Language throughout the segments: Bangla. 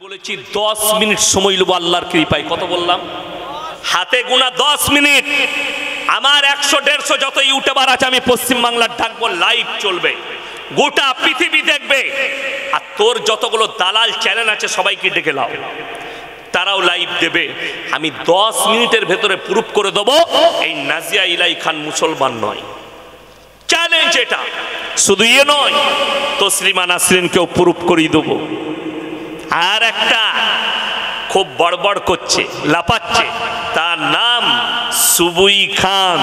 বলেছি 10 মিনিট সময় নেব আল্লাহর কৃপায়। কত বললাম? হাতে গোনা 10 মিনিট। আমার 100-150 যত ইউটিউবার আছে আমি পশ্চিম বাংলার ডাকবো, লাইভ চলবে, গোটা পৃথিবী দেখবে। আর তোর যতগুলো দালাল চ্যানেল আছে সবাইকে ডেকে লাও, তারাও লাইভ দেবে। আমি 10 মিনিটের ভেতরে প্রুফ করে দেবো এই নাজিয়া ইলাই খান মুসলমান নয়। চ্যালেঞ্জ এটা। শুধু ইয়ে নয়, তসলিমা নাসরিনকেও প্রুফ করিয়ে দেবো। আর একটা খুব বড়বড় করছে, লাপাচ্ছে, তার নাম সুবুই খান।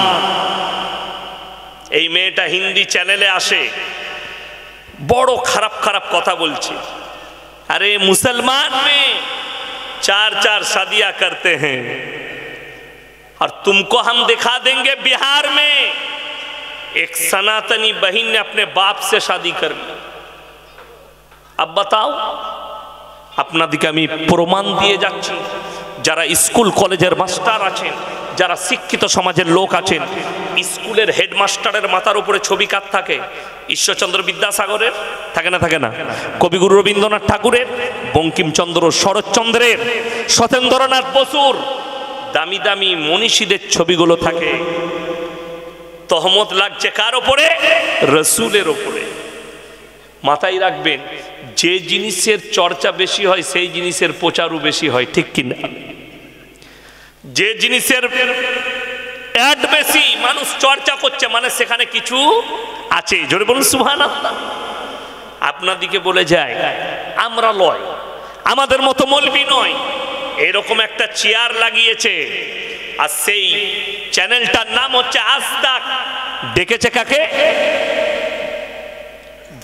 এই মেয়েটা হিন্দি চ্যানেলে আসে, বড় খারাপ খারাপ কথা বলছে। अरे मुसलमान में 4-4 शादियां करते हैं और तुमको हम दिखा देंगे बिहार में एक सनातनी बहन ने अपने बाप से शादी कर ली। अब बताओ, আপনাদিকে আমি প্রমাণ দিয়ে যাচ্ছি। যারা স্কুল কলেজের মাস্টার আছেন, যারা শিক্ষিত সমাজের লোক আছেন, স্কুলের হেডমাস্টারের মাথার উপরে ছবি কার থাকে? ঈশ্বরচন্দ্র বিদ্যাসাগরের থাকে না? থাকে না? কবিগুরু রবীন্দ্রনাথ ঠাকুরের, বঙ্কিমচন্দ্র, শরৎচন্দ্রের, সত্যেন্দ্রনাথ বসুর, দামি দামি মনীষীদের ছবিগুলো থাকে। তহমত লাগছে কার ওপরে? রসুলের ওপরে। মাথায় রাখবেন, যে জিনিসের চর্চা বেশি হয় সেই জিনিসের প্রচারও বেশি হয়, ঠিক কিনা? যে জিনিসের অ্যাড বেশি, মানুষ চর্চা করছে, মানে সেখানে কিছু আছে। জোরে বলুন সুবহানাল্লাহ। আপনাদিকে বলে যায় আমরা লয়, আমাদের মতো মৌলবি নয়, এরকম একটা চেয়ার লাগিয়েছে, আর সেই চ্যানেলটার নাম হচ্ছে আজ তাক। ডেকেছে কাকে?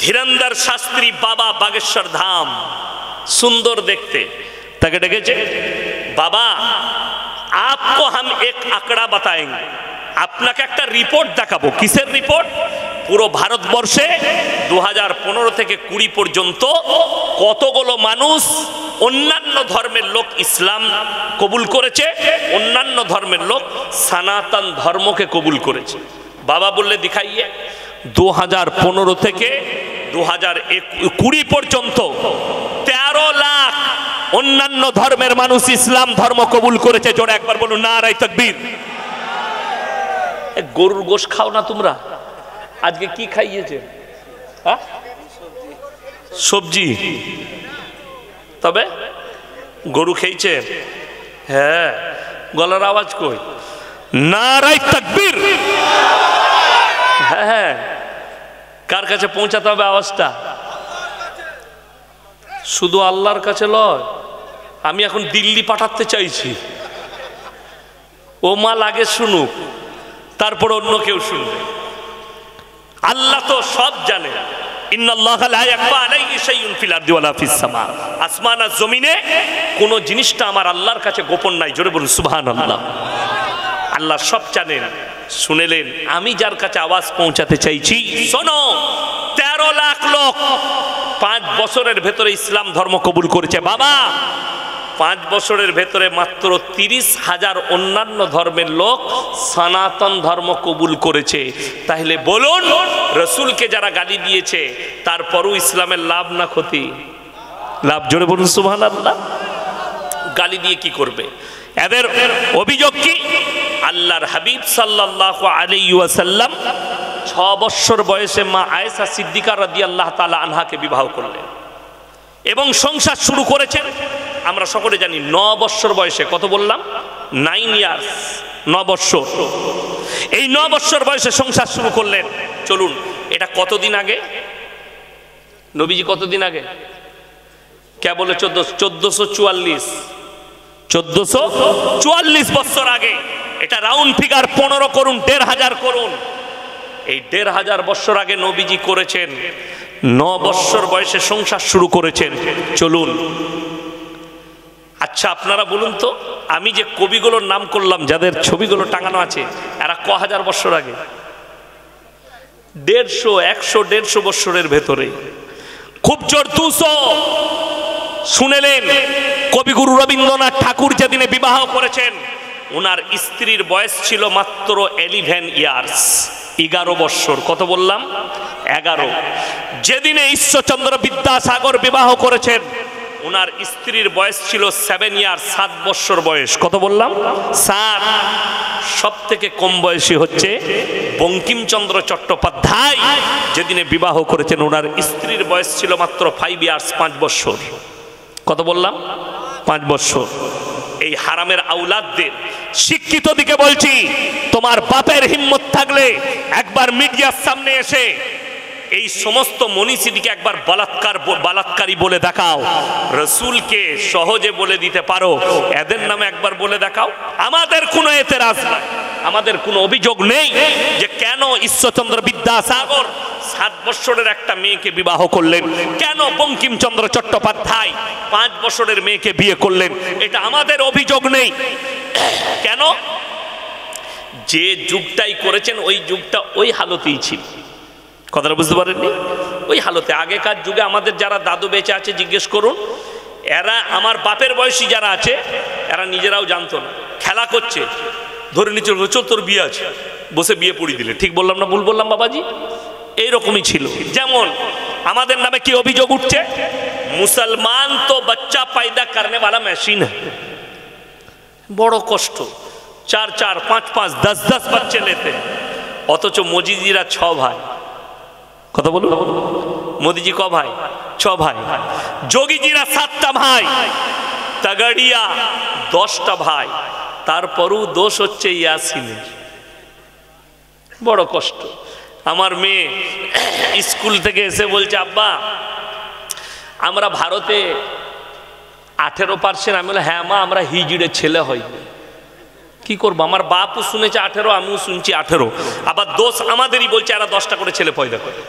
ধীরেন্দ্র শাস্ত্রী বাবা, বাগেশ্বর ধাম, সুন্দর দেখতে, তাকে ডেকেছে। বাবা, आपको हम एक आंकड़ा बताएंगे, আপনাকে একটা রিপোর্ট দেখাবো। কিসের রিপোর্ট? পুরো ভারতবর্ষে 2015 থেকে 20 পর্যন্ত কতগুলো মানুষ, অন্যান্য ধর্মের লোক ইসলাম কবুল করেছে, অন্যান্য ধর্মের লোক সনাতন ধর্মকে কবুল করেছে। বাবা বললে দেখাইয়ে। 2015 থেকে 2020 পর্যন্ত 13 লাখ অন্যান্য ধর্মের মানুষ ইসলাম ধর্ম কবুল করেছে। জোরে একবার বলুন নারায়ে তাকবীর। গরুর গোশ খাও না তোমরা? আজকে কি খাইয়েছে? সবজি। তবে গরু খেয়েছে? হ্যাঁ। গলার আওয়াজ কই? নারায়ে তাকবীর। হ্যাঁ হ্যাঁ, কার কাছে পৌঁছাতে হবে আওয়াজটা? শুধু আল্লাহর কাছে লয়। আমি এখন দিল্লি পাঠাতে চাইছি, ও মাল আগে শুনুক, তারপর অন্য কেউ শুনবে। আল্লাহ তো সব জানে। ইন্নাল্লাহা লা ইয়াখফা আলাইহি শাইউন ফিল আরদি ওয়ালা ফিস সামা। আসমান আর জমিনে কোন জিনিসটা আমার আল্লাহর কাছে গোপন নাই। জোরে বলুন সুবহানাল্লাহ। আল্লাহ সব জানেন। শুনেলেন, আমি যার কাছে আওয়াজ পৌঁছাতে চাইছি, শোনো, 13 লাখ লোক 5 বছরের ভেতরে ইসলাম ধর্ম কবুল করেছে। বাবা, 5 বছরের ভেতরে মাত্র 30,000 অন্যান্য ধর্মের লোক সনাতন ধর্ম কবুল করেছে। তাহলে বলুন, রসুলকে যারা গালি দিয়েছে তারপরও ইসলামের লাভ না ক্ষতি? লাভ। জোরে বলুন সুবহানাল্লাহ। গালি দিয়ে কি করবে? এদের অভিযোগ কি? আল্লাহর হাবিব সাল্লাল্লাহু আলাইহি ওয়াসাল্লাম 6 বছর বয়সে মা আয়েশা সিদ্দিকা রাদিয়াল্লাহু তাআলা আনহাকে বিবাহ করলেন এবং সংসার শুরু করেছেন। আমরা সকলে জানি 9 বছর বয়সে। কত বললাম? 9 ইয়ার্স, 9 বছর। এই 9 বছর বয়সে সংসার শুরু করলেন। চলুন, এটা কতদিন আগে? নবীজি কতদিন আগে? কে বলে? 1444 বছর আগে। এটা রাউন্ড ফিগার 15 করুন, 1500 করুন। এই 1500 বছর আগে নবীজি করেছেন। 9 বছর বয়সে সংসার শুরু করেছেন। চলুন, আচ্ছা আপনারা বলুন তো, আমি যে কবিগুলোর নাম করলাম, যাদের ছবিগুলো টাঙানো আছে, এরা ক হাজার বছর আগে? 150 বছরের ভেতরে, খুব জোর 200। শুনেলেন, কবিগুরু রবীন্দ্রনাথ ঠাকুর যেদিনে বিবাহ করেছেন, ওনার স্ত্রীর বয়স ছিল মাত্র 11 ইয়ার্স, 11 বছর। কত বললাম? 11। যেদিনে ঈশ্বরচন্দ্র বিদ্যাসাগর বিবাহ করেছেন ওনার স্ত্রীর বয়স ছিল 7 ইয়ার, 7 বছর বয়স। কত বললাম? 7। সব থেকে কম বয়সী হচ্ছে বঙ্কিমচন্দ্র চট্টোপাধ্যায়, যেদিনে বিবাহ করেছেন ওনার স্ত্রীর বয়স ছিল মাত্র 5 ইয়ার্স, 5 বছর। কত বললাম? 5 বছর। এই হারামের আউলাদদের শিক্ষিত দিকে বলছি, তোমার বাপের হিম্মত থাকলে একবার মিডিয়ার সামনে এসে এই সমস্ত মনীষীদিকে একবার বলাৎকারী বলে দেখাও। রসুলকে সহজে বলে দিতে পারো, এদের নামে একবার বলে দেখাও। আমাদের কোনো এতেরাজ নাই, আমাদের কোনো অভিযোগ নেই যে কেন ঈশ্বরচন্দ্র বিদ্যাসাগর 7 বছরের একটা মেয়েকে বিবাহ করলেন, কেন বঙ্কিমচন্দ্র চট্টোপাধ্যায় 5 বছরের মেয়েকে বিয়ে করলেন, এটা আমাদের অভিযোগ নেই। কেন? যে যুগটাই করেছেন ওই যুগটা ওই হালতেই ছিল। কথাটা বুঝতে পারেননি? ওই হালতে। আগেকার যুগে আমাদের যারা দাদু বেঁচে আছে জিজ্ঞেস করুন, এরা আমার বাপের বয়সী যারা আছে এরা নিজেরাও জানতো না, খেলা করছে, ধরে নিচে চল তোর বিয়ে আছে, বসে বিয়ে পড়িয়ে দিলে। ঠিক বললাম না ভুল বললাম বাবাজি? এইরকমই ছিল। যেমন আমাদের নামে কি অভিযোগ উঠছে, মুসলমান তো বাচ্চা পয়দা করনে वाला মেশিন है। বড় কষ্ট, 4-4, 5-5, 10-10 বাচ্চা लेते हैं। অথচ মোদিজিরা 6 ভাই। কথা বলুন, মোদিজি ক ভাই? 6 ভাই। যোগীজিরা 7টা ভাই, তাগাড়িয়া 10টা ভাই। তারপরও দোষ হচ্ছে ইয়াসিনের। বড় কষ্ট। আমার মেয়ে স্কুল থেকে এসে বলছে, আব্বা আমরা ভারতে 18%। আমি বলে হ্যাঁ মা, আমরা হিজড়ের ছেলে হই। কি করবো? আমার বাপও শুনেছে 18, আমিও শুনছি 18। আবার দোষ আমাদেরই, বলছে এরা 10টা করে ছেলে পয়দা করে।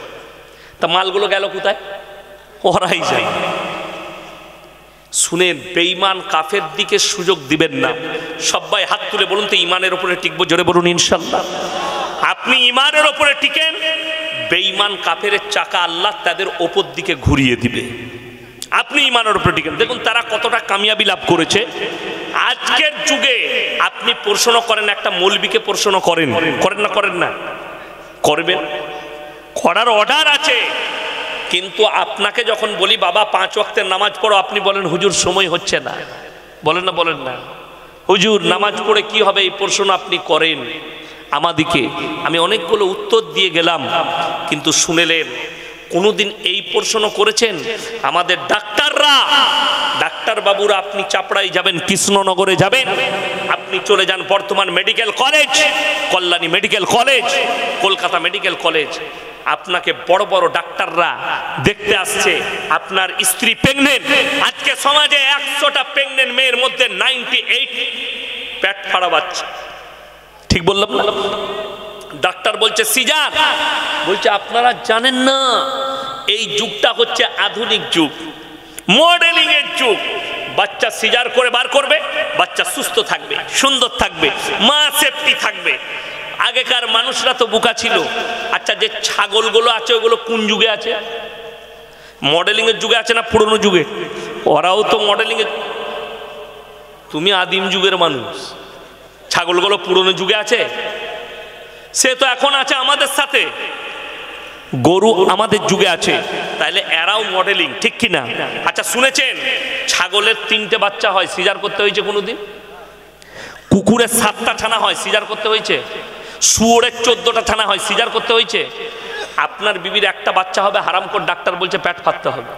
তা মালগুলো গেল কোথায়? ওরাই যায়। শুনেন, বেঈমান কাফের দিকে সুযোগ দিবেন না। সবাই হাত তুলে বলুন তো ইমানের উপরে টিকবো? জোরে বলুন ইনশাল্লাহ। আপনি ইমানের উপরে টিকেন, বেঈমান কাফের চাকা আল্লাহ তাদের ওপর দিকে ঘুরিয়ে দিবে। আপনি ইমানের উপরে টিকেন, দেখুন তারা কতটা কামিয়াবি লাভ করেছে। আজকের যুগে আপনি প্রশ্ন করেন, একটা মৌলবীকে প্রশ্ন করেন, করেন না? করেন না? করবেন, করার অর্ডার আছে। কিন্তু আপনাকে যখন বলি বাবা 5 ওয়াক্তের নামাজ পড়ো, আপনি বলেন হুজুর সময় হচ্ছে না। বলেন না? বলেন না? হুজুর নামাজ পড়ে কি হবে, এই প্রশ্ন আপনি করেন আমাদিকে। আমি অনেকগুলো উত্তর দিয়ে গেলাম, কিন্তু শুনেলেন কোনোদিন এই প্রশ্ন করেছেন? আমাদের ডাক্তাররা, ডাক্তার বাবুরা, আপনি চাপড়াই যাবেন, কৃষ্ণনগরে যাবেন, আপনি চলে যান Bardhaman medical college, Kalyani medical college, Kolkata medical college, আপনাকে বড় বড় ডাক্তাররা দেখতে আসছে। আপনার স্ত্রী প্রেগনেন্ট, আজকে সমাজে 100টা প্রেগনেন্ট মেয়ের মধ্যে 98 পেট ফাড়া বাচ্চা। ঠিক বললাম না? ডাক্তার বলছে সিজার, বলছে আপনারা জানেন না এই যুগটা হচ্ছে আধুনিক যুগ, মডেলিং এর যুগ। বাচ্চা সিজার করে বার করবে, বাচ্চা সুস্থ থাকবে, সুন্দর থাকবে, মা সেফটি থাকবে। আগেকার মানুষরা তো বোকা ছিল। আচ্ছা, যে ছাগলগুলো আছে ওগুলো কোন যুগে আছে? মডেলিং এর যুগে আছে না পুরনো যুগে? ওরাও তো মডেলিং এর। তুমি আদিম যুগের মানুষ, ছাগলগুলো পুরনো যুগে আছে? সে তো এখন আছে আমাদের সাথে। গরু আমাদের যুগে আছে, তাইলে এরাও মডেলিং, ঠিক কি না? আচ্ছা শুনেছেন ছাগলের 3টে বাচ্চা হয়, সিজার করতে হয়েছে কোনোদিন? কুকুরের 7টা ছানা হয়, সিজার করতে হয়েছে? শুয়োরের 14টা ছানা হয়, সিজার করতে হয়েছে? আপনার বিবির একটা বাচ্চা হবে, হারামখোর ডাক্তার বলছে পেট ফাটতে হবে।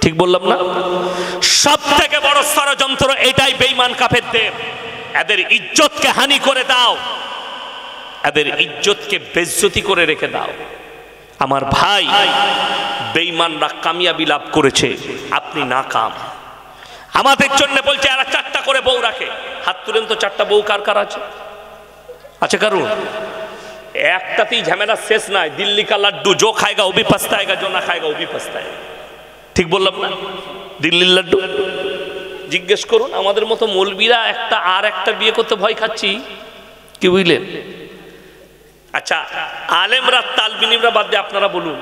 ঠিক বললাম না? সব থেকে বড় ষড়যন্ত্র এটাই বেঈমান কাফেরদের। এদের ইজ্জতকে হানি করে দাও, এদের ইজ্জতকে বেইজ্জতি করে রেখে দাও। আমার ভাই, বেঈমানরা কামিয়াবি লাভ করেছে, আপনি নাকাম। আমাদের জন্য বলছে এরা 4টা করে বউ রাখে। হাত তুলেন তো, 4টা বউ কার কার আছে? আছে কারুর? একটাতেই ঝামেলা শেষ নাই। দিল্লি কা লাড্ডু, জো খায়গা ও ভি পস্তায়েগা, জো না খায়গা ও ভি পস্তায়েগা। ঠিক বললাম না? দিল্লির লাড্ডু। জিজ্ঞেস করুন, আমাদের মতো মৌলবীরা একটা আর একটা বিয়ে করতে ভয় খাচ্ছি, কি বুঝলেন? আচ্ছা, আলেমরা তালবিনিমরা বাদ দিয়ে আপনারা বলুন,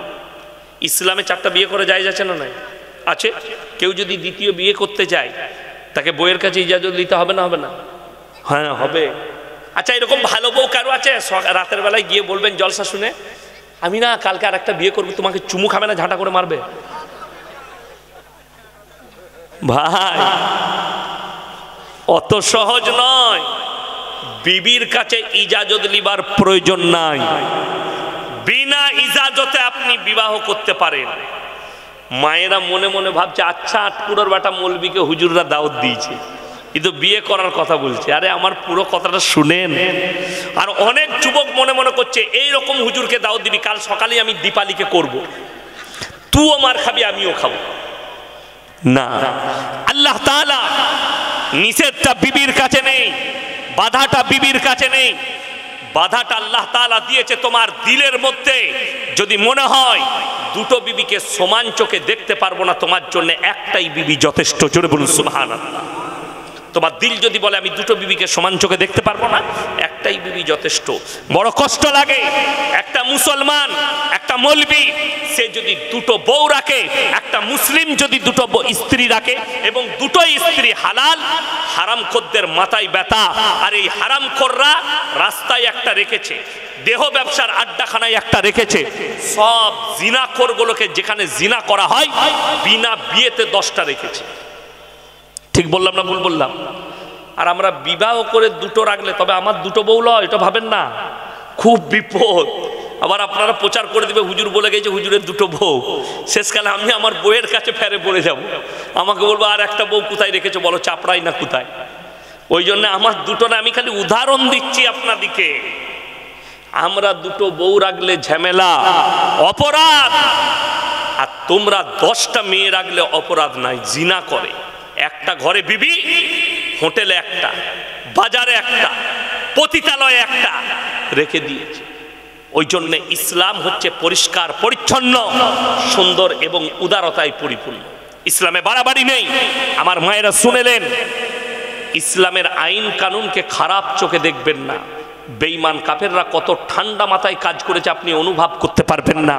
ইসলামে 4টা বিয়ে করে যায় যাচ্ছে না? নাই আছে। কেউ যদি দ্বিতীয় বিয়ে করতে চায়, তাকে বইয়ের কাছে ইজাজত দিতে হবে না? হবে না? হ্যাঁ হবে। আচ্ছা, এরকম ভালো বউ কারো আছে? রাতের বেলায় গিয়ে বলবেন জলসা শুনে, আমি না কালকে আর একটা বিয়ে করবো, তোমাকে চুমু খাবে না ঝাঁটা করে মারবে? ভাই অত সহজ নয়। বিবির কাছে ইজাজত লিবার প্রয়োজন নাই, বিনা ইজাজতে আপনি বিবাহ করতে পারেন। মায়েরা মনে মনে ভাবছে আচ্ছা আটকুড়োর বেটা মৌলবীকে হুজুররা দাওয়াত দিয়েছে, কিন্তু বিয়ে করার কথা বলছে। আরে আমার পুরো কথাটা শুনেন। আর অনেক যুবক মনে মনে করছে এই রকম হুজুরকে দাওয়াত দিবি, কাল সকালে আমি দীপালিকে করব, তুইও মার খাবি আমিও খাবো না। আল্লাহ তাআলা নিষেধটা বিবির কাছে নেই, বাধাটা বিবির কাছে নেই, বাধাটা আল্লাহ তাআলা দিয়েছে তোমার দিলের মধ্যে। যদি মনে হয় দুটো বিবিকে সমান চোখে দেখতে পারবো না, তোমার জন্য একটাই বিবি যথেষ্ট। জোরে বলুন সুবহানাল্লাহ। তোমার দিল যদি বলে আমি দুটো বিবিকে সমান চোখে দেখতে পারবো না, একটাই বিবি যথেষ্ট। বড় কষ্ট লাগে একটা মুসলমান, একটা মৌলবি, সে যদি দুটো বউ রাখে, একটা মুসলিম যদি দুটো স্ত্রী রাখে এবং দুটোই স্ত্রী হালাল, হারামখোরদের মাথায় ব্যথা। আর এই হারামখোররা রাস্তায় একটা রেখেছে, দেহ ব্যবসার আড্ডাখানায় একটা রেখেছে, সব জিনাখোরগুলোকে যেখানে জিনা করা হয় বিনা বিয়েতে 10টা রেখেছে। ঠিক বললাম না ভুল বললাম? আর আমরা বিবাহ করে দুটো রাখলে তবে আমার দুটো বউ লয়, এটা ভাবেন না, খুব বিপদ। আবার আপনারা প্রচার করে দিবে হুজুর বলে গেছে হুজুরের দুটো বউ, শেষকালে আমি আমার বউয়ের কাছে ফেরে পড়ে যাব, আমাকে বলবো আর একটা বউ কোথায় রেখেছো বলো, চাপড়াই না কোথায়। ওই জন্য আমার দুটো না, আমি খালি উদাহরণ দিচ্ছি আপনাদিকে। আমরা দুটো বউ রাখলে ঝামেলা, অপরাধ। আর তোমরা 10টা মেয়ে রাখলে অপরাধ নাই, জিনা করে। একটা ঘরে বিবি, হোটেলে একটা, বাজারে একটা, পতিতালয়ে একটা রেখে দিয়েছে। ওই জন্য ইসলাম হচ্ছে পরিষ্কার পরিচ্ছন্ন, সুন্দর এবং উদারতায় পরিপূর্ণ। ইসলামে বাড়াবাড়ি নেই। আমার মায়েরা শুনেলেন, ইসলামের আইন কানুনকে খারাপ চোখে দেখবেন না। বেঈমান কাফেররা কত ঠান্ডা মাথায় কাজ করেছে আপনি অনুভব করতে পারবেন না,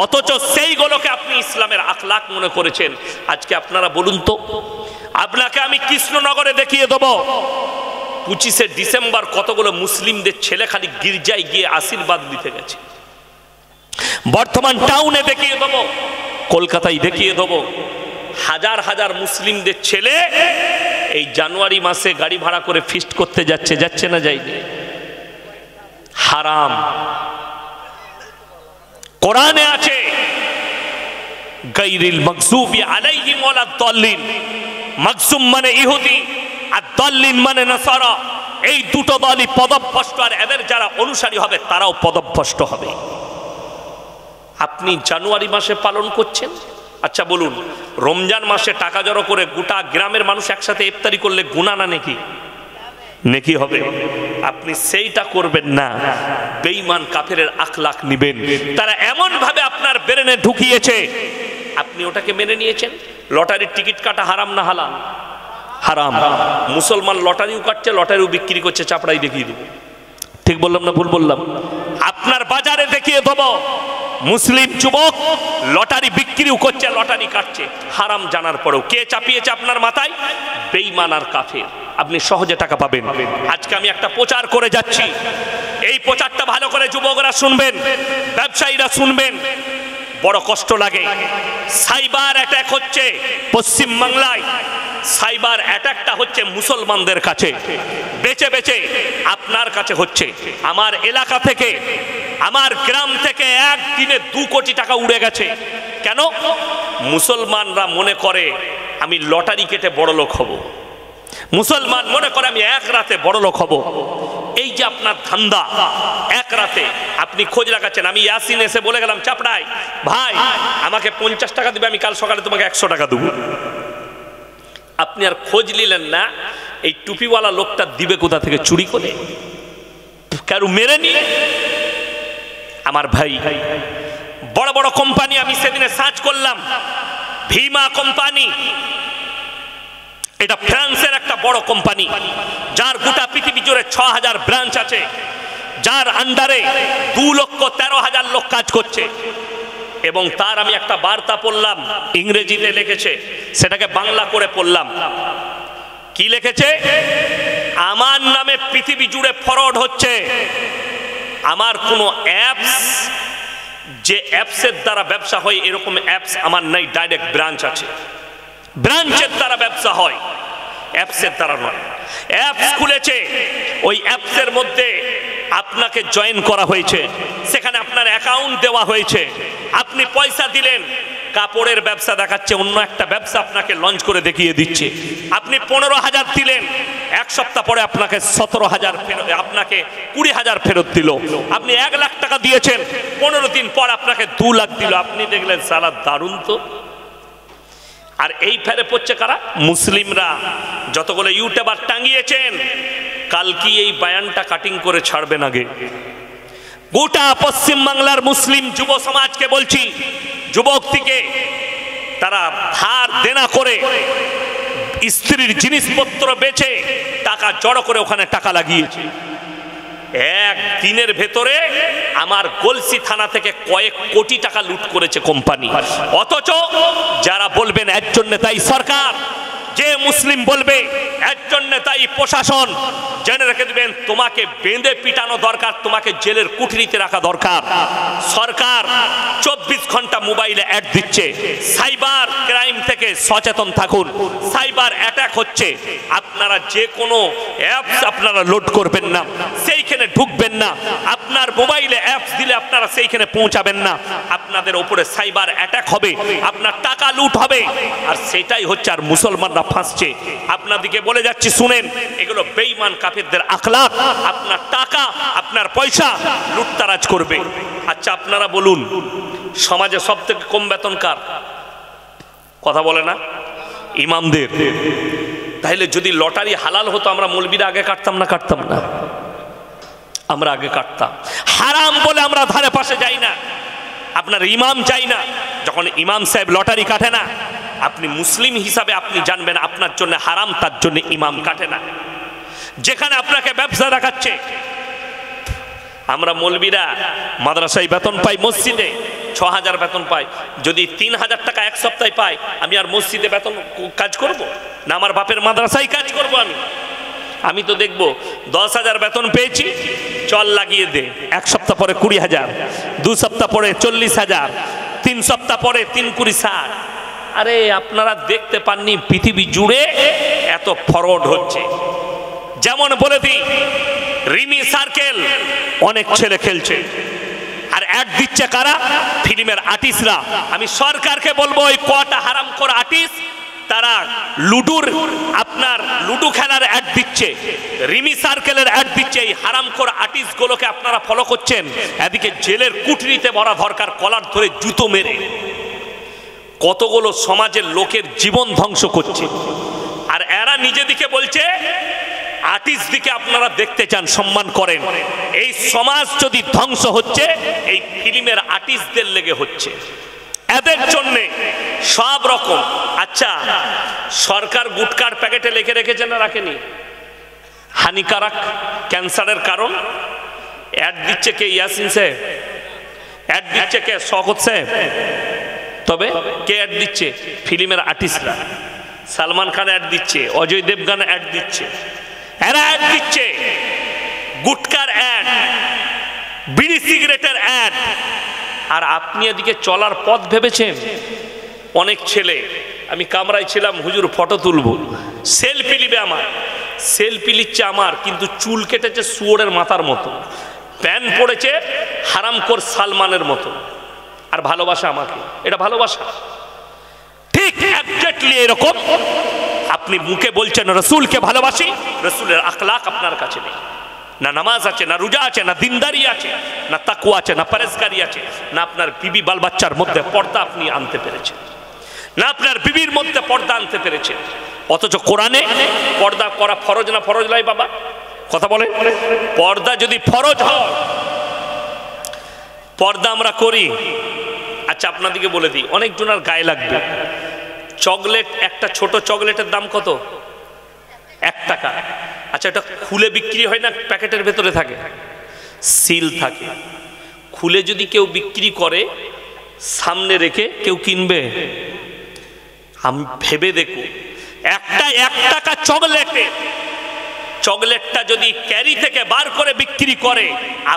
অথচ সেইগুলোকে আপনি ইসলামের আখলাক মনে করেছেন। আজকে আপনারা বলুন তো, আপনাকে আমি কৃষ্ণনগরে দেখিয়ে দেবো 25শে ডিসেম্বর কতগুলো মুসলিমদের ছেলে খালি গির্জায় গিয়ে আশীর্বাদ দিতে গেছে। বর্তমান টাউনে দেখিয়ে দেবো, কলকাতায় দেখিয়ে দেবো, হাজার হাজার মুসলিমদের ছেলে এই জানুয়ারি মাসে গাড়ি ভাড়া করে ফিস্ট করতে যাচ্ছে, যাচ্ছে না যায়নি? হারাম। কোরআনে আছে গায়রিল মাগযুবি আলাইহিম ওয়ালাদ দাল্লিন। মাগযুম মানে ইহুদি আর দাল্লিন মানে নাসারা। এই দুটো দলই পদভ্রষ্ট, আর এদের যারা অনুসারী হবে তারাও পদভ্রষ্ট হবে। আপনি জানুয়ারি মাসে পালন করছেন, আচ্ছা বলুন রমজান মাসে টাকা জড়ো করে গোটা গ্রামের মানুষ একসাথে ইফতারি করলে গুনাহ না নেকি? নেকি হবে। আপনি সেইটা করবেন না, বেঈমান কাফেরের আখলাক নিবেন। তারা এমন ভাবে আপনার ব্রেনে ঢুকিয়েছে, আপনি ওটাকে মেনে নিয়েছেন। লটারির টিকিট কাটা হারাম না হালাল? হারাম। মুসলমান লটারিও কাটছে, লটারিও বিক্রি করছে, চাপড়াই দেখিয়ে দেবো। ঠিক বললাম না ভুল বললাম? আপনার বাজারে দেখিয়ে দেবো মুসলিম যুবক লটারি বিক্রিও করছে, লটারি কাটছে, হারাম জানার পরেও। কে চাপিয়েছে আপনার মাথায়? বেঈমান আর কাফের। আপনি সহজে টাকা পাবেন। আজকে আমি একটা প্রচার করে যাচ্ছি, এই প্রচারটা ভালো করে যুবকরা শুনবেন, ব্যবসায়ীরা শুনবেন। বড় কষ্ট লাগে। সাইবার অ্যাটাক হচ্ছে পশ্চিম বাংলায়, সাইবার অ্যাটাকটা হচ্ছে মুসলমানদের কাছে, বেঁচে বেঁচে আপনার কাছে হচ্ছে। আমার এলাকা থেকে, আমার গ্রাম থেকে একদিনে 2 কোটি টাকা উড়ে গেছে। কেন? মুসলমানরা মনে করে আমি লটারি কেটে বড় লোক হব, মুসলমান মনে করে আমি এক রাতে বড় লোক হব। এই যে আপনার ধান্দা, এক রাতে আপনি খোঁজ রাখাচ্ছেন। আমি ইয়াসিন এসে বলে গেলাম চাপড়ায়, ভাই আমাকে 50 টাকা দিবে, আমি কাল সকালে তোমাকে 100 টাকা দেবো। আপনি আর খোঁজ নিলেন না এই টুপিওয়ালা লোকটা দিবে কোথা থেকে, চুরি করে, কারু মেরে নিয়ে। আমার ভাই, বড় বড় কোম্পানি, আমি সেদিনে সার্চ করলাম, ভীমা কোম্পানি, এটা ফ্রান্সের একটা বড় কোম্পানি, যার গোটা পৃথিবী জুড়ে 6000 ব্রাঞ্চ আছে, যার আন্ডারে 2,13,000 লোক কাজ করছে। এবং তার আমি একটা বার্তা পড়লাম, ইংরেজিতে লিখেছে, সেটাকে বাংলা করে পড়লাম। কি লিখেছে? আমার নামে পৃথিবী জুড়ে ফরওয়ার্ড হচ্ছে, আমার কোনো অ্যাপস, যে অ্যাপসের দ্বারা ব্যবসা হয় এরকম অ্যাপস আমার নাই, ডাইরেক্ট ব্রাঞ্চ আছে। ব্রাঞ্চের দ্বারা ব্যবসা হয়, অ্যাপসের দ্বারা নয়। অ্যাপস খুলেছে, ওই অ্যাপসের মধ্যে আপনাকে জয়েন করা হয়েছে, সেখানে আপনার অ্যাকাউন্ট দেওয়া হয়েছে, আপনি পয়সা দিলেন, কাপড়ের ব্যবসা দেখাচ্ছে, অন্য একটা ব্যবসা আপনাকে লঞ্চ করে দেখিয়ে দিচ্ছে। আপনি 15,000 দিলেন, এক সপ্তাহ পরে আপনাকে 17,000 আপনাকে 20,000 ফেরত দিল। আপনি 1 লাখ টাকা দিয়েছেন, 15 দিন পর আপনাকে 2 লাখ দিল। আপনি দেখলেন সালা দারুণ তো। আর এই ফেরে পড়ছে কারা? মুসলিমরা। যতগুলো ইউটিউবার টাঙিয়েছেন, কালকে এই বায়ানটা কাটিং করে ছাড়বেন আগে। গোটা পশ্চিম বাংলার মুসলিম যুব সমাজকে বলছি, যুবক থেকে তারা ধার দেনা করে স্ত্রীর জিনিসপত্র বেচে টাকা জড়ো করে ওখানে টাকা লাগিয়েছে। এক দিনের ভেতরে আমার গলসি থানা থেকে কয়েক কোটি টাকা লুট করেছে কোম্পানি। অথচ যারা বলবেন এর জন্য তাই সরকার, যে মুসলিম বলবে এর জন্য তাই প্রশাসন, জেনে রেখে দিবেন তোমাকে বেঁধে পিটানো দরকার, তোমাকে জেলের কুঠরিতে রাখা দরকার। সরকার 24 ঘন্টা মোবাইলে অ্যাড দিচ্ছে। সাইবার ক্রাইম থেকে সচেতন থাকুন, সাইবার অ্যাটাক হচ্ছে। আপনারা যে কোনো অ্যাপস আপনারা লোড করবেন না, সেইখানে ঢুকবেন না। আপনার মোবাইলে অ্যাপস দিলে আপনারা সেইখানে পৌঁছাবেন না, আপনাদের উপরে সাইবার অ্যাটাক হবে, আপনার টাকা লুট হবে। আর সেটাই হচ্ছে, আর মুসলমানরা ফাঁসছে। আপনাদেরকে বলে যাচ্ছি শুনেন, এগুলো বেঈমান কাফেরদের আখলাক। আপনার টাকা, আপনার পয়সা লুটতারাজ করবে। আচ্ছা আপনারা বলুন, সমাজে সব থেকে কম বেতন কার? কথা বলে না? ইমামদের। তাহলে যদি লটারি হালাল হতো, আমরা মৌলবীরা আগে কাটতাম না? কাটতাম না? আমরা আগে কাটতাম। হারাম বলে আমরা ধারে পাশে যাই না, আপনার ইমাম চাই না। যখন ইমাম সাহেব লটারি কাটে না, আপনি মুসলিম হিসাবে আপনি জানবেন আপনার জন্য হারাম, তার জন্য ইমাম কাটে না। যেখানে আপনাকে ব্যবসা দেখাচ্ছে, আমরা মৌলবীরা মাদ্রাসায় বেতন পাই, মসজিদে 6,000 বেতন পাই। যদি 3,000 টাকা এক সপ্তাহে পাই, আমি আর মসজিদে বেতন কাজ করব না? আমার বাপের মাদ্রাসায় কাজ করব আমি তো দেখবো 10,000 বেতন পেয়েছি, চল লাগিয়ে দে। 1 সপ্তাহ পরে 20,000, 2 সপ্তাহ পরে 40,000, 3 সপ্তাহ পরে 3 20 60। আরে আপনারা দেখতে পাননি পৃথিবী জুড়ে এত ফরওয়ার্ড হচ্ছে। যেমন বলে দিই, রিমি সার্কেল অনেক ছেলে খেলছে, আর অ্যাড দিচ্ছে কারা? ফিল্মের আর্টিস্টরা। আমি সরকারকে বলবো, ওই কটা হারামখোর আর্টিস্ট তারা লুডুর, আপনার লুডু খেলার অ্যাড দিচ্ছে, রিমি সার্কেলের অ্যাড দিচ্ছে। এই হারামখোর আর্টিস্ট গুলোকে আপনারা ফলো করছেন, এদিকে জেলের কুঠরিতে ভরা দরকার, কলার ধরে জুতো মেরে কতগুলো সমাজের লোকের জীবন ধ্বংস করছে। আর এরা নিজেদিকে বলছে আর্টিস্ট দিকে আপনারা দেখতে চান, সম্মান করেন। এই সমাজ যদি ধ্বংস হচ্ছে, এই ফিল্মের আর্টিস্টদের লেগে হচ্ছে, এদের জন্য সব রকম। আচ্ছা, সরকার গুটকার প্যাকেটে লিখে রেখেছে না রাখেনি? হানিকারক, ক্যান্সারের কারণ। অ্যাড দিচ্ছে কে? ইয়াসিন সাহেব। অ্যাড দিচ্ছে কে? শওকত সাহেব। তবে কে অ্যাড দিচ্ছে? ফিল্মের আর্টিস্টরা। সালমান খান অ্যাড দিচ্ছে, অজয় দেবগান অ্যাড দিচ্ছে, এরা অ্যাড দিচ্ছে। গুটকার অ্যাড, বিড়ি সিগারেটের অ্যাড। আর আপনি এদিকে চলার পথ ভেবেছেন। অনেক ছেলে, আমি কামরায় ছিলাম, হুজুর ফটো তুলব, সেলফি নিবে আমার, সেলফি নিচ্ছে আমার, কিন্তু চুল কেটেছে শুয়োরের মাথার মতো, প্যান্ট পড়েছে হারামখোর সালমানের মতো, আর ভালোবাসা আমাকে। এটা ভালোবাসা? ঠিক এক্স্যাক্টলি এরকম। আপনি মুখে বলছেন রসুলকে ভালোবাসি, রসুলের আখলাক আপনার কাছে নেই। না নামাজ আছে, না রোজা আছে, না দিনদারি আছে, না তাকওয়া আছে, না পরহেজগারি আছে, না আপনার বিবি বাল বাচ্চার মধ্যে পর্দা আপনি আনতে পেরেছেন, না আপনার বিবির মধ্যে পর্দা আনতে পেরেছেন। অথচ কোরআনে পর্দা করা ফরজ না ফরজ নয় বাবা? কথা বলে। পর্দা যদি ফরজ হয়, পর্দা আমরা করি। আচ্ছা আপনাদেরকে বলে দিই, অনেক জনের গায়ে লাগবে। চকলেট, একটা ছোট চকলেটের দাম কত? 1 টাকা। আচ্ছা, এটা খুলে বিক্রি হয় না, প্যাকেটের ভেতরে থাকে, সিল থাকে। খুলে যদি কেউ বিক্রি করে, সামনে রেখে কেউ কিনবে? আমি ভেবে দেখো, একটা 1 টাকা চকলেটে চকলেটটা যদি ক্যারি থেকে বার করে বিক্রি করে,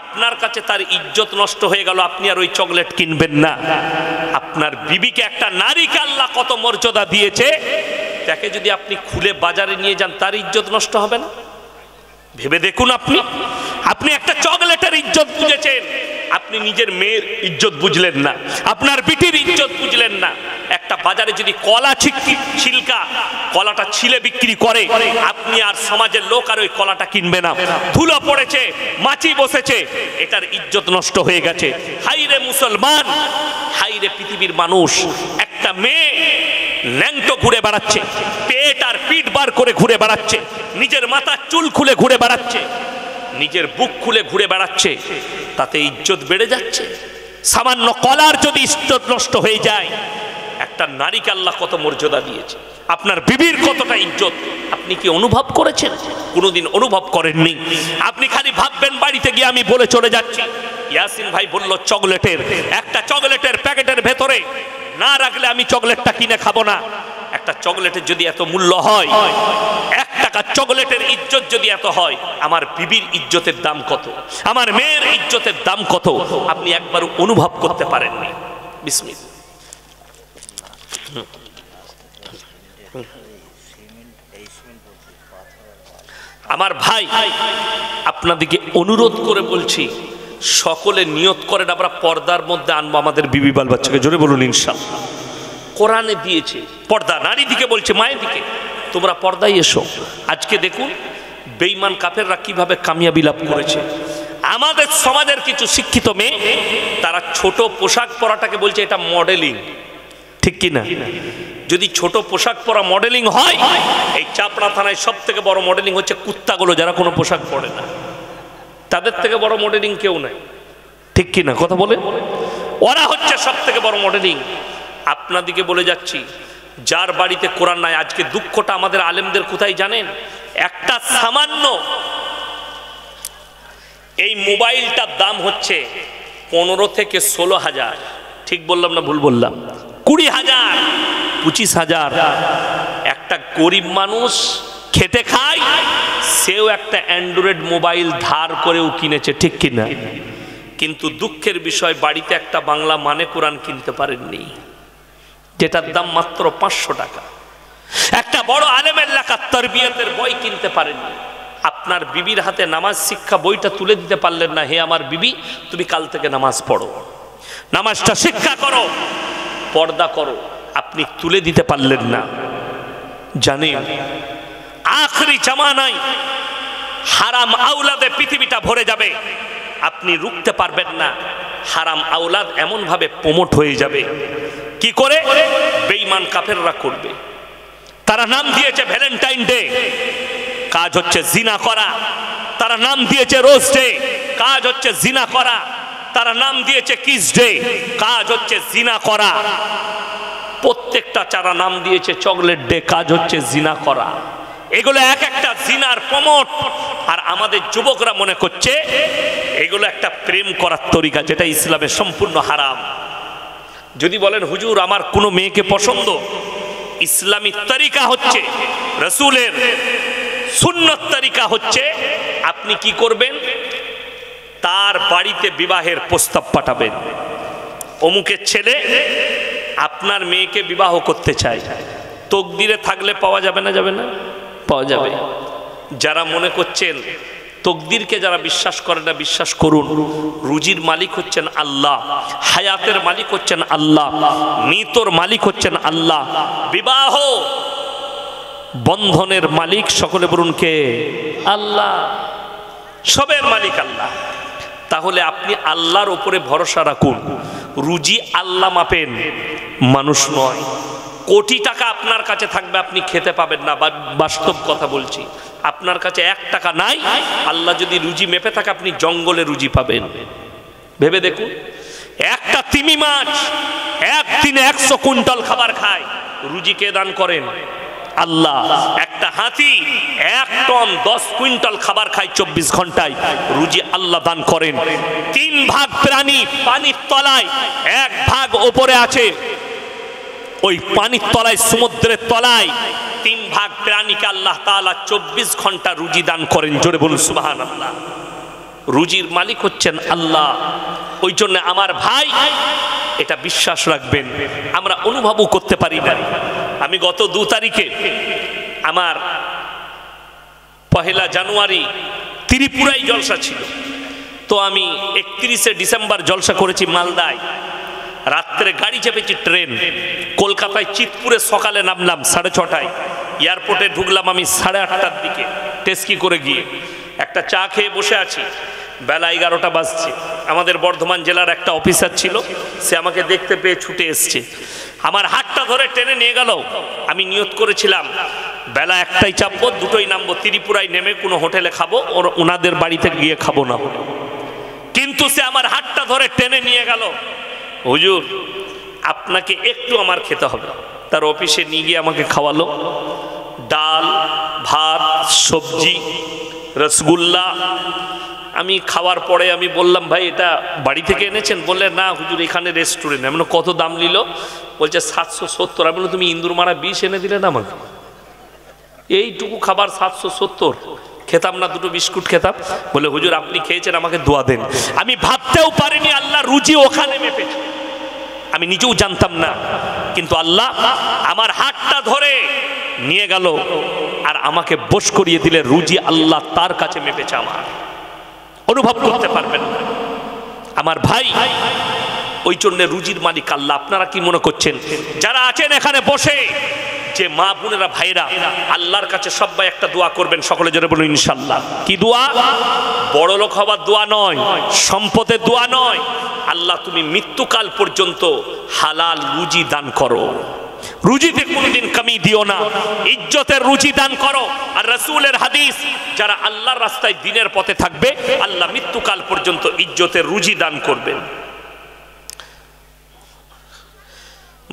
আপনার কাছে তার ইজ্জত নষ্ট হয়ে গেল, আপনি আর ওই চকলেট কিনবেন না। আপনার বিবিকে, একটা নারীকে আল্লাহ কত মর্যাদা দিয়েছে, তাকে যদি আপনি খুলে বাজারে নিয়ে যান, তার ইজ্জত নষ্ট হবে না? ভেবে দেখুন। আপনি একটা চকলেটের ইজ্জত বুঝেছেন, আপনি নিজের মেয়ের ইজ্জত বুঝলেন না, আপনার বিটির ইজ্জত বুঝলেন না। একটা বাজারে যদি কলা ছিলকা, কলাটা ছিলে বিক্রি করে, আপনি আর সমাজের লোক আর ওই কলাটা কিনবে না। ধুলো পড়েছে, মাছি বসেছে, এটার ইজ্জত নষ্ট হয়ে গেছে। হাইরে মুসলমান, হাইরে পৃথিবীর মানুষ, একটা মেয়ে ল্যাংটো ঘুরে বেড়াচ্ছে, পেট আর পিঠ বার করে ঘুরে বেড়াচ্ছে, নিজের মাথার চুল খুলে ঘুরে বেড়াচ্ছে, নিজের বুক খুলে ঘুরে বেড়াচ্ছে, তাতে ইজ্জত বেড়ে যাচ্ছে। সামান্য কলার যদি ইজ্জত নষ্ট হয়ে যায়, একটা নারীকে আল্লাহ কত মর্যাদা দিয়েছে, আপনার বিবির কতটা ইজ্জত আপনি কি অনুভব করেছেন? কোনোদিন অনুভব করেননি। আপনি খালি ভাববেন বাড়িতে গিয়ে আমি বলে চলে যাচ্ছি। ইয়াসিন ভাই বলল চকলেটের, একটা চকলেটের প্যাকেটের ভেতরে না রাখলে আমি চকলেটটা কিনে খাবো না। একটা চকলেটের যদি এত মূল্য হয়, 1 টাকা চকলেটের ইজ্জত যদি এত হয়, আমার বিবির ইজ্জতের দাম কত, আমার মেয়ের ইজ্জতের দাম কত, আপনি একবার অনুভব করতে পারেননি। বিসমিল্লাহ। আমার ভাই, আপনাদেরকে অনুরোধ করে বলছি, সকলে নিয়ত করেন আমরা পর্দার মধ্যে আনবো আমাদের বিবি বাল বাচ্চাকে। জোরে বলুন ইনশাআল্লাহ। কোরআনে দিয়েছে পর্দা, নারী দিকে বলছে, মায়ের দিকে তোমরা পর্দায় এসো। আজকে দেখুন বেঈমান কাফেররা কিভাবে কামিয়াবি লাভ করেছে। আমাদের সমাজের কিছু শিক্ষিত মেয়ে, তারা ছোট পোশাক পরাটাকে বলছে এটা মডেলিং, ঠিক কি না? যদি ছোট পোশাক পরা মডেলিং হয়, এই চাপড়া থানায় সব থেকে বড় মডেলিং হচ্ছে কুত্তাগুলো, যারা কোনো পোশাক পরে না, তাদের থেকে বড় মডেলিং কেউ নাই, ঠিক কি না? কথা বলে, ওরা হচ্ছে সব থেকে বড় মডেলিং। আপনাদিকে বলে যাচ্ছি, যার বাড়িতে কোরআন নাই, আজকে দুঃখটা আমাদের আলেমদের কোথায় জানেন? একটা সামান্য এই মোবাইলটার দাম হচ্ছে 15 থেকে 16,000, ঠিক বললাম না ভুল বললাম? 20,000, 25,000। একটা গরিব মানুষ খেটে খায়, সেও একটা অ্যান্ড্রয়েড মোবাইল ধার করেও কিনেছে, ঠিক কিনা? কিন্তু দুঃখের বিষয়, বাড়িতে একটা বাংলা মানে কোরআন কিনতে পারেননি, যেটার দাম মাত্র 500 টাকা। একটা বড় আলেমের লেখা তারবিয়াতের বই কিনতে পারেননি। আপনার বিবির হাতে নামাজ শিক্ষা বইটা তুলে দিতে পারলেন না, হে আমার বিবি তুমি কাল থেকে নামাজ পড়ো, নামাজটা শিক্ষা করো, পর্দা করো, আপনি তুলে দিতে পারলেন না। জানেন আখরি জামানায় হারাম আওলাদে পৃথিবীটা ভরে যাবে, আপনি রুখতে পারবেন না। হারাম আওলাদ এমন ভাবে প্রমোট হয়ে যাবে, কি করে? বেঈমান কাফেররা করবে। তারা নাম দিয়েছে ভ্যালেন্টাইন ডে, কাজ হচ্ছে জিনা করা। তারা নাম দিয়েছে রোজ ডে, কাজ হচ্ছে জিনা করা। তারা নাম দিয়েছে কিস ডে, কাজ হচ্ছে জিনা করা। প্রত্যেকটা চারা নাম দিয়েছে চকলেট ডে, কাজ হচ্ছে জিনা করা। এগুলো এক একটা জিনার প্রমোট। আর আমাদের যুবকরা মনে করছে এগুলো একটা প্রেম করার তরিকা, যেটা ইসলামের সম্পূর্ণ হারাম। যদি বলেন হুজুর আমার কোনো মেয়েকে পছন্দ, ইসলামী তরিকা হচ্ছে, রাসূলের সুন্নত তরিকা হচ্ছে, আপনি কি করবেন? তার বাড়িতে বিবাহের প্রস্তাব পাঠাবেন। অমুকের ছেলে আপনার মেয়েকে বিবাহ করতে চায়, তকদিরে থাকলে পাওয়া যাবে না? যাবে না? পাওয়া যাবে। যারা মনে করছেন তকদিরকে, যারা বিশ্বাস করে না, বিশ্বাস করুন, রুজির মালিক হচ্ছেন আল্লাহ, হায়াতের মালিক হচ্ছেন আল্লাহ, মৃত্যুর মালিক হচ্ছেন আল্লাহ, বিবাহ বন্ধনের মালিক সকলে বলুন কে? আল্লাহ। সবের মালিক আল্লাহ। তাহলে আপনি আল্লাহর উপরে ভরসা রাখুন। রুজি আল্লাহ মাপেন, মানুষ নয়। কোটি টাকা আপনার কাছে থাকবে, আপনি খেতে পাবেন না। বাস্তব কথা বলছি, আপনার কাছে 1 টাকা নাই, আল্লাহ যদি রুজি মেপে থাকে, আপনি জঙ্গলে রুজি পাবেন। ভেবে দেখুন, একটা তিমি মাছ একদিনে 100 কুইন্টাল খাবার খায়, রুজি কে দান করেন? আল্লাহ। একটা হাতি 1 টন 10 কুইন্টাল খাবার খায় 24 ঘন্টায়, রুজি আল্লাহ দান করেন। 3 ভাগ প্রাণী পানির তলায়, 1 ভাগ ওপরে আছে। ওই পানির তলায়, সমুদ্রের তলায় 3 ভাগ প্রাণীকে আল্লাহ তাআলা 24 ঘন্টা রুজি দান করেন। জোরে বলুন সুবহানাল্লাহ। রুজির মালিক হচ্ছেন আল্লাহ। ওই জন্য আমার ভাই এটা বিশ্বাস রাখবেন, আমরা অনুভবও করতে পারি না। আমি গত 2 তারিখে আমার 1 জানুয়ারি ত্রিপুরায় জলসা ছিল, তো আমি 31শে ডিসেম্বর জলসা করেছি মালদায়। রাত্রে গাড়ি চেপেছি ট্রেন, কলকাতায় চিতপুরে সকালে নামলাম 6:30টায়, এয়ারপোর্টে ঢুকলাম আমি 8:30টার দিকে টেস্কি করে গিয়ে। একটা চা খেয়ে বসে আছি, বেলা 11টা বাজছে। আমাদের বর্ধমান জেলার একটা অফিসার ছিল, সে আমাকে দেখতে পেয়ে ছুটে এসছে, আমার হাতটা ধরে টেনে নিয়ে গেল। আমি নিয়ত করেছিলাম বেলা 1টায় চাপবো, 2টোয় নামবো, ত্রিপুরায় নেমে কোনো হোটেলে খাবো, ওনাদের বাড়িতে গিয়ে খাবো না। কিন্তু সে আমার হাতটা ধরে টেনে নিয়ে গেল, হুজুর আপনাকে একটু আমার খেতে হবে। তার অফিসে নিয়ে গিয়ে আমাকে খাওয়ালো, ডাল ভাত সবজি রসগোল্লা। আমি খাওয়ার পরে আমি বললাম, ভাই এটা বাড়ি থেকে এনেছেন? বললে না হুজুর এখানে রেস্টুরেন্ট। আমি কত দাম নিল? বলছে 770। আমি বললাম তুমি ইন্দুর মারা 20 এনে দিলে না আমাকে? এইটুকু খাবার 770? খেতাম না, 2টো বিস্কুট খেতাম। বলে হুজুর আপনি খেয়েছেন, আমাকে দোয়া দেন। আমি ভাবতেও পারিনি আল্লাহ রুজি ওখানে মেপেছে, আমি নিজেও জানতাম না। কিন্তু আল্লাহ আমার হাতটা ধরে নিয়ে গেল আর আমাকে বশ করিয়ে দিলে রুজি আল্লাহ তার কাছে মেপেছে। আমার অনুভব করতে পারবেন না আমার ভাই। ওই জন্য রুজির মালিক আল্লাহ। আপনারা কি মনে করছেন যারা আছেন এখানে বসে, যে মা বোনেরা ভাইরা, আল্লাহর কাছে সবাই একটা দোয়া করবেন, সকলে জোরে বলুন ইনশাআল্লাহ। কি দোয়া? বড় লোক হবার দোয়া নয়, সম্পদের দোয়া নয়। আল্লাহ তুমি মৃত্যুকাল পর্যন্ত হালাল রুজি দান করো, রুজিতে কোনোদিন কমি দিও না, ইজ্জতের রুজি দান করো। আর রাসূলের হাদিস, যারা আল্লাহর রাস্তায় দিনের পথে থাকবে আল্লাহ মৃত্যুকাল পর্যন্ত ইজ্জতের রুজি দান করবেন।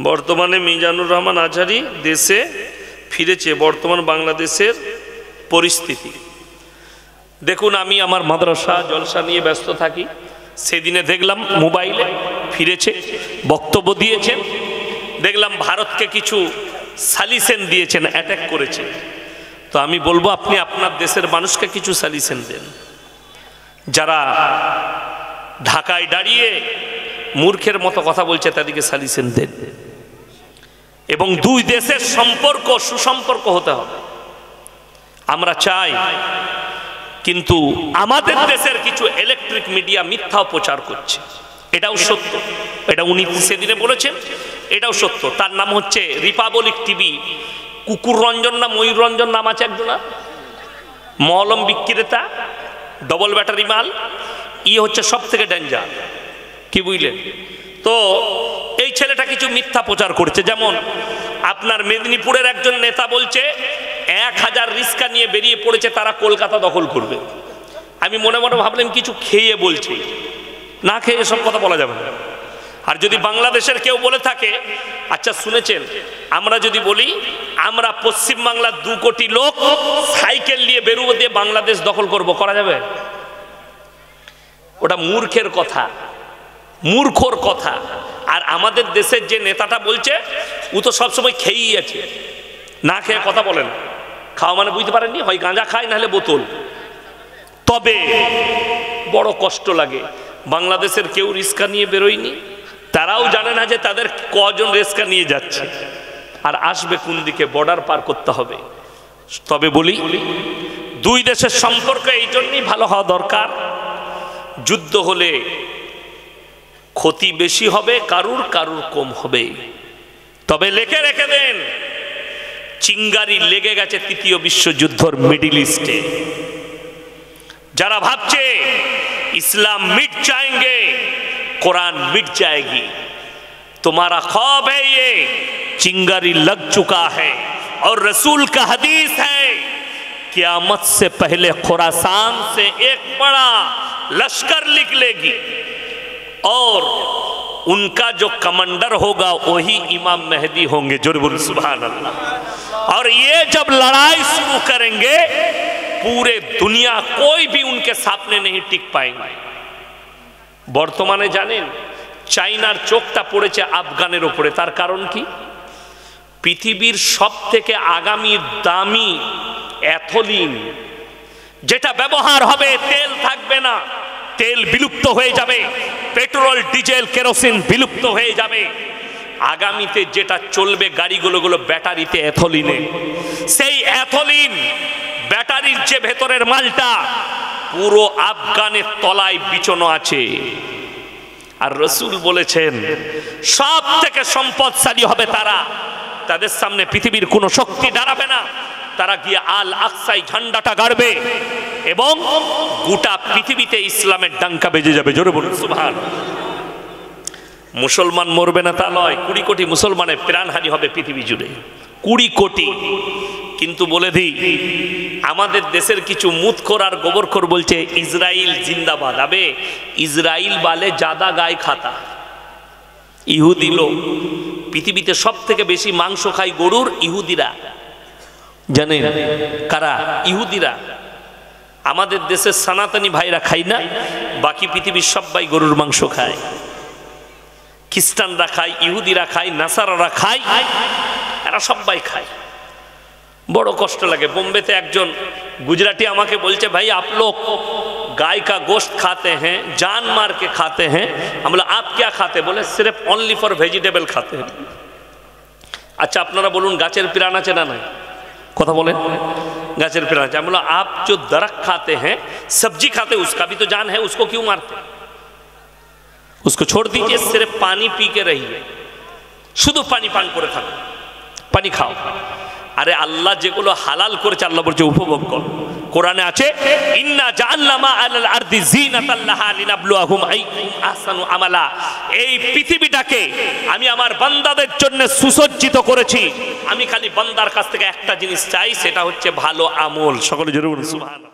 বর্তমানে মিজানুর রহমান আজহারি দেশে ফিরেছে। বর্তমান বাংলাদেশের পরিস্থিতি দেখুন। আমি আমার মাদ্রাসা জলসা নিয়ে ব্যস্ত থাকি, সেদিনে দেখলাম মোবাইলে ফিরেছে, বক্তব্য দিয়েছেন। দেখলাম ভারতকে কিছু সালিসেন দিয়েছেন, অ্যাটাক করেছেন। তো আমি বলবো আপনি আপনার দেশের মানুষকে কিছু সালিসেন দেন। যারা ঢাকায় দাঁড়িয়ে মূর্খের মতো কথা বলছে তাদেরকে সালিসেন দেন। এবং 2 দেশের সম্পর্ক সুসম্পর্ক হতে হবে, আমরা চাই। কিন্তু আমাদের দেশের কিছু ইলেকট্রিক মিডিয়া মিথ্যা প্রচার করছে, এটাও সত্য। এটা উনি সেদিনে বলেছেন, এটাও সত্য। তার নাম হচ্ছে রিপাবলিক টিভি। কুকুর রঞ্জন না ময়ূর রঞ্জন নাম আছে একজনা, মলম বিক্রেতা, ডবল ব্যাটারি মাল। হচ্ছে সব থেকে ডেঞ্জার, কি বুঝলেন? তো এই ছেলেটা কিছু মিথ্যা প্রচার করছে। যেমন আপনার মেদিনীপুরের একজন নেতা বলছে 1000 রিস্কা নিয়ে বেরিয়ে পড়েছে, তারা কলকাতা দখল করবে। আমি মনে মনে ভাবলাম কিছু খেয়ে বলছে, না খেয়ে এসব কথা বলা যাবে না। আর যদি বাংলাদেশের কেউ বলে থাকে, আচ্ছা শুনেছেন, আমরা যদি বলি আমরা পশ্চিম বাংলার 2 কোটি লোক সাইকেল নিয়ে বেরোবো দিয়ে বাংলাদেশ দখল করব, করা যাবে? ওটা মূর্খের কথা, মূর্খর কথা। আর আমাদের দেশের যে নেতাটা বলছে ও তো সবসময় খেয়েই আছে, না খেয়ে কথা বলেন। খাওয়া মানে বুঝতে পারেননি, হয় গাঁজা খায় নাহলে বোতল। তবে বড় কষ্ট লাগে, বাংলাদেশের কেউ রিস্কা নিয়ে বেরোয়নি, তারাও জানে না যে তাদের কজন রিস্কা নিয়ে যাচ্ছে আর আসবে কোন দিকে, বর্ডার পার করতে হবে। তবে বলি 2 দেশের সম্পর্ক এই জন্যই ভালো হওয়া দরকার। যুদ্ধ হলে ক্ষতি বেশি হবে, কারুর কারুর কম হবে। তবে লেখে রেখে দেন, চিঙ্গারি লেগে গেছে 3য় বিশ্বযুদ্ধর মিডল ইস্টে। যারা ভাবছে इस्लाम मिट जाएंगे, कुरान मिट जाएगी, तुम्हारा ख्वाब है ये, चिंगारी लग चुका है। और रसूल का हदीस है, क़यामत से पहले खुरासान से एक बड़ा लश्कर निकलेगी और उनका जो कमांडर होगा वही इमाम मेहदी होंगे। जोर सुभान अल्लाह। और ये जब लड़ाई शुरू करेंगे पूरे दुनिया कोई भी उनके सामने नहीं टिक पाएंगे। বর্তমানে জানেন চাইনার চোখটা পড়েছে আফগানের উপরে, তার কারণ কি? পৃথিবীর সব থেকে আগামী দামি অ্যাথলিন, যেটা ব্যবহার হবে, তেল থাকবে না, তেল বিলুপ্ত হয়ে যাবে, পেট্রোল ডিজেল কেরোসিন বিলুপ্ত হয়ে যাবে, আগামীতে যেটা চলবে গাড়িগুলো ব্যাটারিতে, অ্যাথলিনে। সেই অ্যাথলিন ব্যাটারির যে ভেতরের মালটা পুরো আফগানের তলায় বিছানো আছে। আর রাসূল বলেছেন সব থেকে সম্পদশালী হবে তারা, তাদের সামনে পৃথিবীর কোনো শক্তি দাঁড়াবে না। তারা গিয়ে আল আকসায় ঝান্ডাটা গাড়বে এবং গোটা পৃথিবীতে ইসলামের ডাঙ্কা বেজে যাবে। জোরে বলুন সুবহানাল্লাহ। মুসলমান মরবে না তা নয়, 20 কোটি মুসলমানের প্রাণহানি হবে পৃথিবী জুড়ে, 20 কোটি। কিন্তু বলে দিই, আমাদের দেশের কিছু মুতখোর আর গোবরখোর বলছে ইসরাইল জিন্দাবাদ। আবে ইসরাইল বালে জাদা গায়ে খাতা, ইহুদি লোক। পৃথিবীতে সব থেকে বেশি মাংস খায় গরুর ইহুদিরা। জানেন কারা? ইহুদিরা। আমাদের দেশের সনাতনী ভাইরা খায় না, বাকি পৃথিবীর সবাই গরুর মাংস খায়। খ্রিস্টানরা খায়, ইহুদিরা খায়, নাসারারা খায়, এরা সবাই খায়। বড় কষ্ট লাগে। বোম্বেতে একজন গুজরাটি আমাকে বলছে, ভাই आप लोग गाय का गोश्त खाते हैं, जान मार के खाते हैं। हम बोला आप क्या खाते? बोले सिर्फ ओनली फॉर वेजिटेबल खाते हैं। अच्छा আপনারা বলুন গাছের প্রাণ আছে না নাই? কথা বলেন, গাছের প্রাণ আছে। আমি বললাম आप जो दरख्त खाते हैं, सब्जी खाते हैं, उसका भी तो जान है, उसको क्यों मारते? उसको छोड़ दीजिए, सिर्फ पानी पी के रहिए, শুধু পানি পান করে থাকো, পানি খাও। আরে আল্লাহ যেগুলো হালাল করেছে আল্লাহ বলছে উপভোগ করো। কোরআনে আছে ইন্না জাআলনা মা আলাল আরদি যিনাতাল লাহা লিনাবলুয়াহুম আইয়ুহুম আহসানু আমালা। এই পৃথিবীটাকে আমি আমার বান্দাদের জন্য সুসজ্জিত করেছি। আমি খালি বান্দার কাছ থেকে একটা জিনিস চাই, সেটা হচ্ছে ভালো আমল। সকলে জোরে বলুন সুবহানাল্লাহ।